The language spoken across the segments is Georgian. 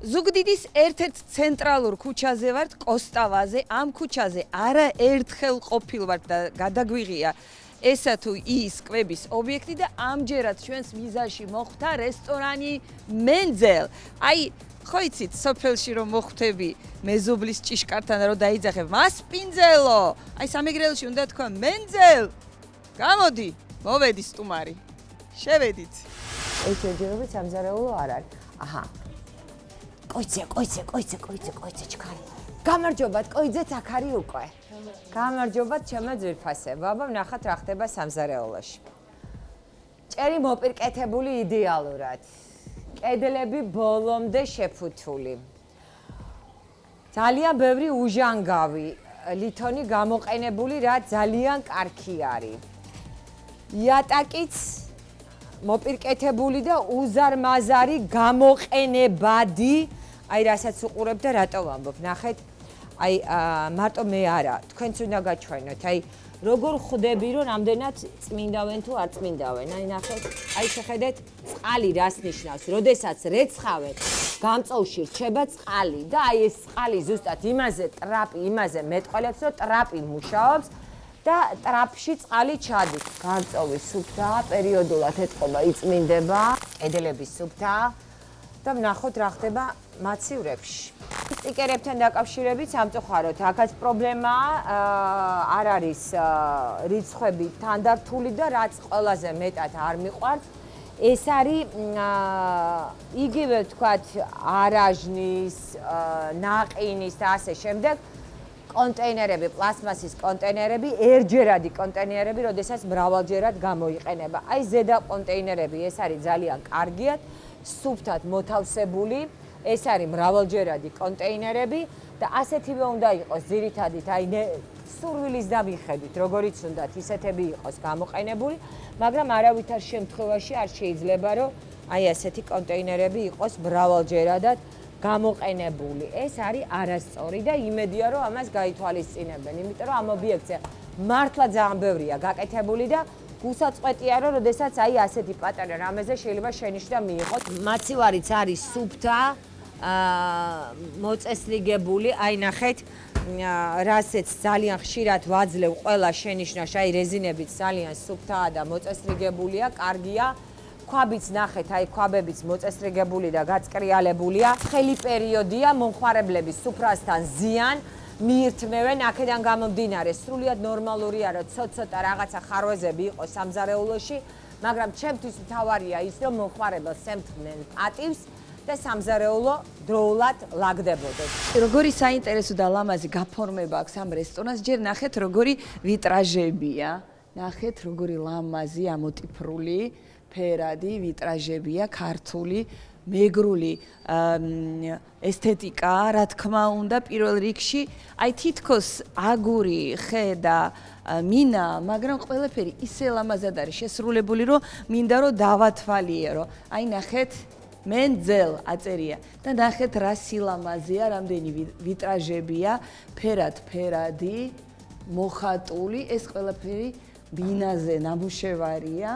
ზუგდიდის ერთ-ერთ ცენტრალურ ქუჩაზე ვართ, კოსტავაზე. ამ ქუჩაზე არაერთხელ ყოფილვართ და გადაგვიღია ესა თუ ის კვების ობიექტი და ამჯერად ჩვენს მიზანში მოხვდა რესტორანი მენძელ. აი, ხო იცით, სოფელში რომ მოხვდები მეზობლის ჭიშკართან რომ დაიძახებ, მასპინძელო. აი, სამეგრელოში უნდა თქვა მენძელ. გამოდი, მოვედი სტუმარი. შევედით. ერთჯერობით სამზარეულო არ არის. აჰა. კოიცე ჩქარი. გამარჯობათ, კოიძეც აქ არის უკვე. გამარჯობათ, ჩემო ძვირფასებო. აბა ვნახოთ რა ხდება სამზარეულოში. ჭერი მოპირკეთებული იდეალურად. კედლები ბოლომდე შეფუთული. ძალიან ბევრი უჟანგავი, ლითონი გამოყენებული, რა ძალიან კარგი არის. იატაკიც მოპირკეთებული და უზარმაზარი გამოყენებადი. აი, რასაც უყურებ და რატო ვამბობ, ნახეთ, აი, მარტო მე არა, თქვენც უნდა გაჩვენოთ, აი, როგორ ხვდები, რომ რამდენად წმინდავენ თუ არ წმინდავენ, აი, ნახეთ, აი, შეხედეთ, წყალი რას ნიშნავს, როდესაც რეცხავენ, გამწოვში რჩება წყალი და აი, ეს წყალი ზუსტად იმაზე მეტყველებს, რომ ტრაპი მუშაობს და ტრაპში წყალი ჩადის. გამწოვი სუფთაა, პერიოდულად ეთყობა, იწმინდება, კედლები სუფთაა და ვნახოთ რა ხდება მაცივრებში. სტიკერებთან დაკავშირებით სამწუხაროდ, აქაც პრობლემაა, არ არის რიცხვები თანდართული და რაც ყველაზე მეტად არ მიყვარს, ეს არის იგივე ვთქვათ არაჟნის, ნაყინის და ასე შემდეგ კონტეინერები, პლასმასის კონტეინერები, ერთჯერადი კონტეინერები, როდესაც მრავალჯერად გამოიყენება. აი, ზედა კონტეინერები, ეს არის ძალიან კარგია, სუფთად მოთავსებული, ეს არის მრავალჯერადი კონტეინერები და ასეთივე უნდა იყოს ძირითადით, აი, სურვილის დამიხედვით, როგორიც უნდათ, ისეთები იყოს გამოყენებული, მაგრამ არავითარ შემთხვევაში არ შეიძლება, რომ აი, ასეთი კონტეინერები იყოს მრავალჯერადად გამოყენებული. ეს არის არასწორი და იმედია, რომ ამას გაითვალისწინებენ, იმიტომ რომ ამ ობიექტზე მართლა ძალიან ბევრია გაკეთებული და გულსაწყვეტია, რომ როდესაც აი ასეთი პატარა რამეზე შეიძლება შენიშვნა მიიღოთ. მაცივარიც არის სუფთა, მოწესრიგებული, აი ნახეთ, რასაც ძალიან ხშირად ვაძლევ ყველა შენიშვნაში, აი რეზინებიც ძალიან სუფთაა და მოწესრიგებულია, კარგია. ქვაბიც ნახეთ, აი ქვაბებიც მოწესრიგებული და გაწკრიალებულია. ცხელი პერიოდია, მომხმარებლები სუფრასთან ზიან მიირთმევენ, აქედან გამომდინარე, სრულიად ნორმალურია, რომ ცოტ-ცოტა რაღაცა ხარვეზები იყოს სამზარეულოში, მაგრამ ჩემთვის მთავარია ის, რომ მომხმარებელს ემთხვნენ პატივს და სამზარეულო დროულად ლაგდებოდეს. როგორი საინტერესო და ლამაზი გაფორმება აქვს ამ რესტორანს, ჯერ ნახეთ, როგორი ვიტრაჟებია. ნახეთ, როგორი ლამაზი ამოტიფრული ფერადი ვიტრაჟებია, ქართული, მეგრული ესთეტიკა, რა თქმა უნდა, პირველ რიგში, აი თითქოს აგური, ხე და მინა, მაგრამ ყველაფერი ისე ლამაზად არის შესრულებული, რომ მინდა რომ დავათვალიერო. აი ნახეთ, მენძელ აწერია და ნახეთ რა სილამაზეა, რამდენი ვიტრაჟებია, ფერადი, მოხატული, ეს ყველაფერი ბინაზე ნამუშევარია.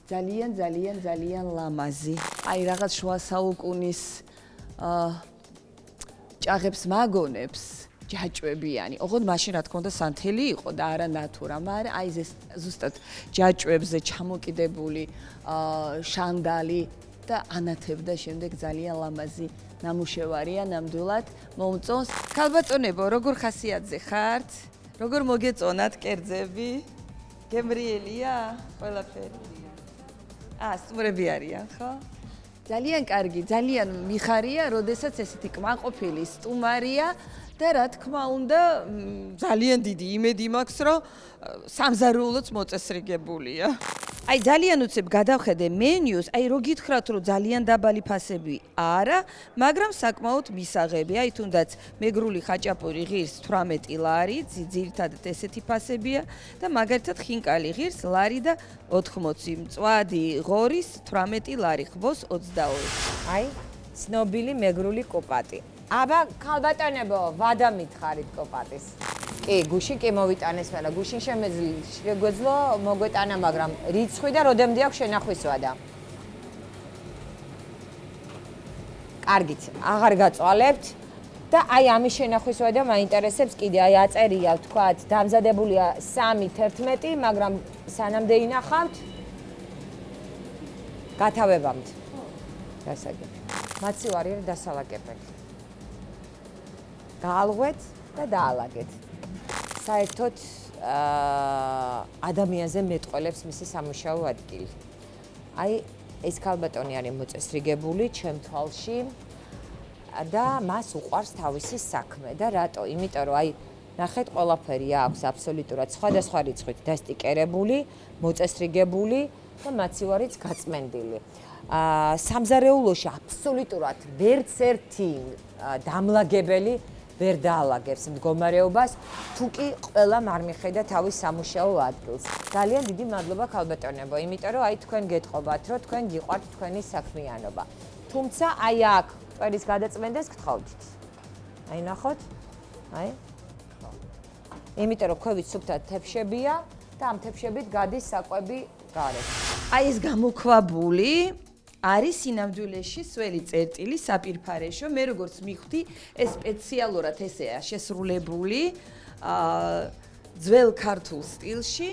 ძალიან ლამაზი. აი რაღაც შუა საუკუნის ჭაღებს მაგონებს ჯაჭვებიანი. ოღონდ მაშინ რა თქმა უნდა სანთელი იყო და არა ნატურა, მაგრამ აი ეს ზუსტად ჯაჭვებზე ჩამოკიდებული შანდალი და ანათებდა შემდეგ ძალიან ლამაზი ნამუშევარია ნამდვილად მომწონს. ქალბატონებო, როგორ ხასიათზე ხართ? როგორ მოგეწონათ კერძები? გემრიელია ყველაფერი? სტუმრები არიან, ხო? ძალიან კარგი, ძალიან მიხარია, როდესაც ესეთი კმაყოფილი სტუმარია და რა თქმა უნდა, ძალიან დიდი იმედი მაქვს, რომ სამზარეულოც მოწესრიგებულია. აი ძალიან უცებ გადავხედე მენიუს, აი რო გითხრათ, რომ ძალიან დაბალი ფასები არა, მაგრამ საკმაოდ მისაღები. აი თუნდაც მეგრული ხაჭაპური ღირს 18 ლარი, ძირითადად ესეთი ფასებია და მაგალითად ხინკალი ღირს ლარი და 80, მწვადი ღორის 18 ლარი, ხვოს 22. აი, ცნობილი მეგრული კოპატი. აბა, ქალბატონებო, ვადა მითხარით კოპატის. კი, გუშინ კი მოვიტანეს მელა, გუშინ შეგვეძლო მოგვეტანა, მაგრამ რიცხვი და როდემდე აქვს შენახვის ვადა. კარგით, აღარ გაწვალებთ და აი ამის შენახვისვე და მაინტერესებს კიდე აი აწერია თქვათ დამზადებულია 3-11, მაგრამ სანამდე ინახავთ გათავებამდე. გასაგები. მაცივარი არის დასალაგებელი. გაალღვეთ და დაალაგეთ. საერთოდ ადამიანზე მეტყველებს მისი სამუშაო ადგილი. აი ეს ქალბატონი არის მოწესრიგებული ჩემ თვალში და მას უყვარს თავისი საქმე და რატო? იმიტომ რომ აი ნახეთ ყველაფერი აქვს აბსოლუტურად სხვადასხვა რიცხვით დასტიკერებული, მოწესრიგებული და მაცივარიც გაწმენდილი. სამზარეულოში აბსოლუტურად ვერც ერთი დამლაგებელი ვერ დაალაგებს მდგომარეობას, თუ კი ყველა არ მიხედა თავის სამუშაო ადგილს. ძალიან დიდი მადლობა ქალბატონებო, იმიტომ რომ აი თქვენ გეტყობათ, რომ თქვენ გიყვართ თქვენი საქმიანობა. თუმცა აი აქ წვერის გადაწმენდეს გთხოვდით. აი ნახოთ? აი. იმიტომ რომ ქვევით სუფთად თეფშებია და ამ თეფშებით გადის საკვები გარეთ. აი ეს გამოქვაბული არის სინამდვილეში სველი წერტილი საპირფარეშო. მე როგორც მივხვდი, ეს სპეციალურად ესეა შესრულებული ძველ ქართულ სტილში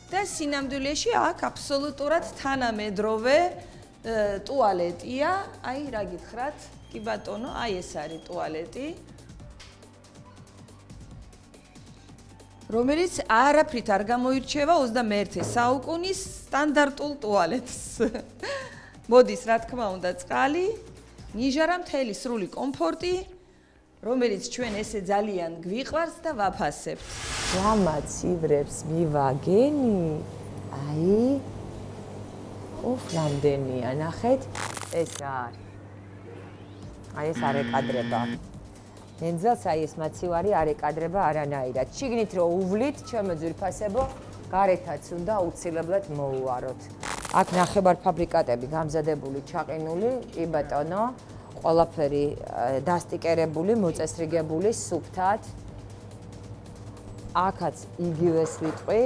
და სინამდვილეში აქ აბსოლუტურად თანამედროვე ტუალეტია. აი რა გითხრათ? კი ბატონო, აი ეს არის ტუალეტი. რომელიც არაფრით არ გამოირჩევა 21 საუკუნის სტანდარტულ ტუალეტს. მოდის, რა თქმა უნდა, წყალი, ნიჟარა, მთელი სრული კომფორტი, რომელიც ჩვენ ესე ძალიან გვიყვარს და ვაფასებთ. გამაცივრებს მივაგენი. აი. რამდენია, ნახეთ, ეს რა არის? აი ეს არ ეკადრება. ნენძელს აი ეს მაცივარი არ ეკადრება არანაირად. შიგნით რო უვლით, ჩემო ძვირფასებო, გარეთაც უნდა აუცილებლად მოუვაროთ. აქ ნახევარ ფაბრიკატები გამზადებული, ჩაყინული, კი ბატონო, ყველაფერი დასტიკერებული, მოწესრიგებული, სუფთად. აქაც იგივეს ვიტყვი,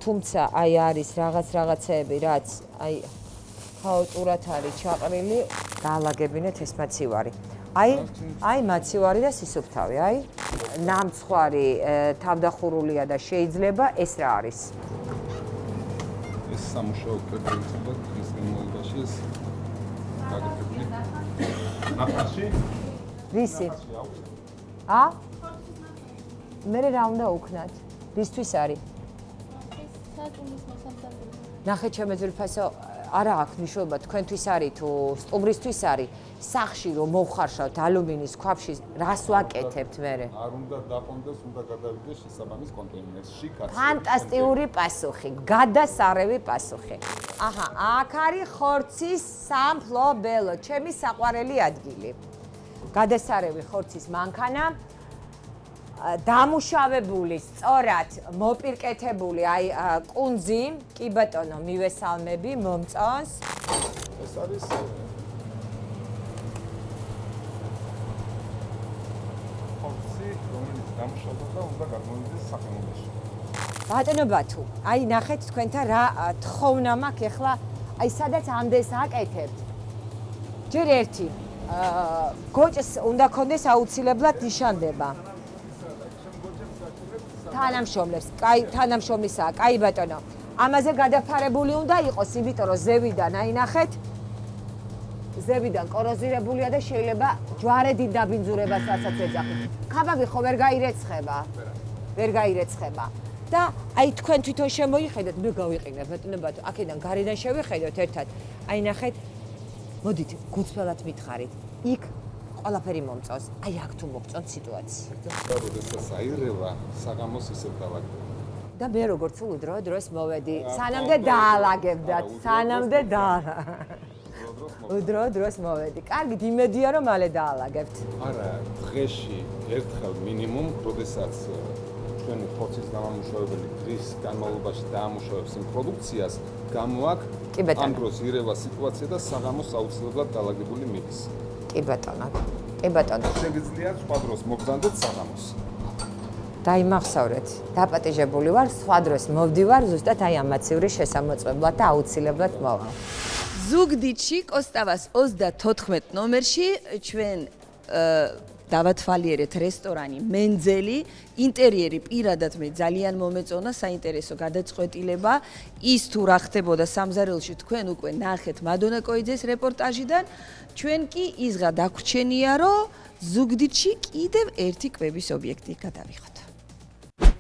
თუმცა აი არის რაღაცეები, რაც აი ხაოტურად არის ჩაყრილი, დაალაგებინეთ ეს მაცივარი. აი მაცივარი და სისუფთავი, აი ნამცხვარი თავდახურულია და შეიძლება ეს რა არის? ეს სამუშაო პრინციპად ის განმავლობაში ეს გაგრძელებული. ნახაში? ვისი? მე რა უნდა უქნათ? ვისთვის არის? საჭმლის მოსამზადებელი. ნახე ჩემო ძვირფასო, არა აქვს მნიშვნელობა თქვენთვის არის თუ სტუმრისთვის არის. სახში რომ მოვხარშავთ ალუმინის ქვაბში, რას ვაკეთებთ მე? არ უნდა დაყონდეს, უნდა გადავიდეს შესაბამის კონტეინერში. ფანტასტიკური პასუხი, გადასარევი პასუხი. აჰა, აქ არის ხორცის სამფლობელო, ჩემი საყვარელი ადგილი. გადასარევი ხორცის მანქანა, დამუშავებული, სწორად მოპირკეთებული, აი კუნძი, კი ბატონო, მივესალმები, მომწონს. ეს არის ხორცი, რომელიც დამუშავდა და უნდა გამოვიდეს სახელმწიფოში. ბატონო ბათუ, აი ნახეთ თქვენთან რა თხოვნა მაქვს ახლა, აი სადაც ამდენს აკეთებთ. ჯერ ერთი, გოჭს უნდა კონდეს აუცილებლად ნიშანდება. თანამშრომლებს, კაი, თანამშრომლისაა, კაი ბატონო. ამაზე გადაფარებული უნდა იყოს, იმიტომ რომ ზევიდან, აი ნახეთ, ზევიდან კოროზირებულია და შეიძლება ჯვარედი დაბინძურებას რასაც ეძახით. ქაბაბი ხო ვერ გაირეცხება? ვერ გაირეცხება. და აი თქვენ თვითონ შემოიხედეთ, მე გავიყინებ, ბატონო ბათუ, აქედან გარედან შევიხედოთ ერთად. აი ნახეთ, მოდით, გულწრფელად მითხარით. იქ ყველაფერი მომწონს. აი აქ თუ მოგწონთ სიტუაცია. და როდესაც აირევა, საღამოს ისევ დავაგდებ. და მე როგორც უდრო-დროს მოვედი, სანამდე დაალაგებდათ, სანამდე უდრო-დროს მოვედი. კარგით, იმედია რომ მალე დაალაგებთ. არა, დღეში ერთხელ მინიმუმ, როდესაც ჩვენი ხორცის გამომუშავებელი დღის განმავლობაში დაამუშავებს იმ პროდუქციას, გამოაქვს ამ დროს ირევა სიტუაცია და საღამოს აუცილებლად დაალაგებული მიდის. კი ბატონო. კი ბატონო. შეგიძლიათ სხვა დროს მოგზავნოთ საღამოს. დაიმახსოვრეთ, დაპატეჟებული ვარ, სხვა დროს მოვდივარ ზუსტად აი ამ მაცივრის შესამოწმებლად და აუცილებლად მოვალ. ზუგდიდში კოსტავას 34 ნომერში ჩვენ დავათვალიერეთ რესტორანი მენძელი, ინტერიერი პირადად მე ძალიან მომეწონა, საინტერესო გადაწყვეტილება. ის თუ რა ხდებოდა სამზარეულოში თქვენ უკვე ნახეთ მადონა კოიძეს რეპორტაჟიდან, ჩვენ კი ისღა დაგვრჩენია, რომ ზუგდიდში კიდევ ერთი კვების ობიექტი გადავიღოთ.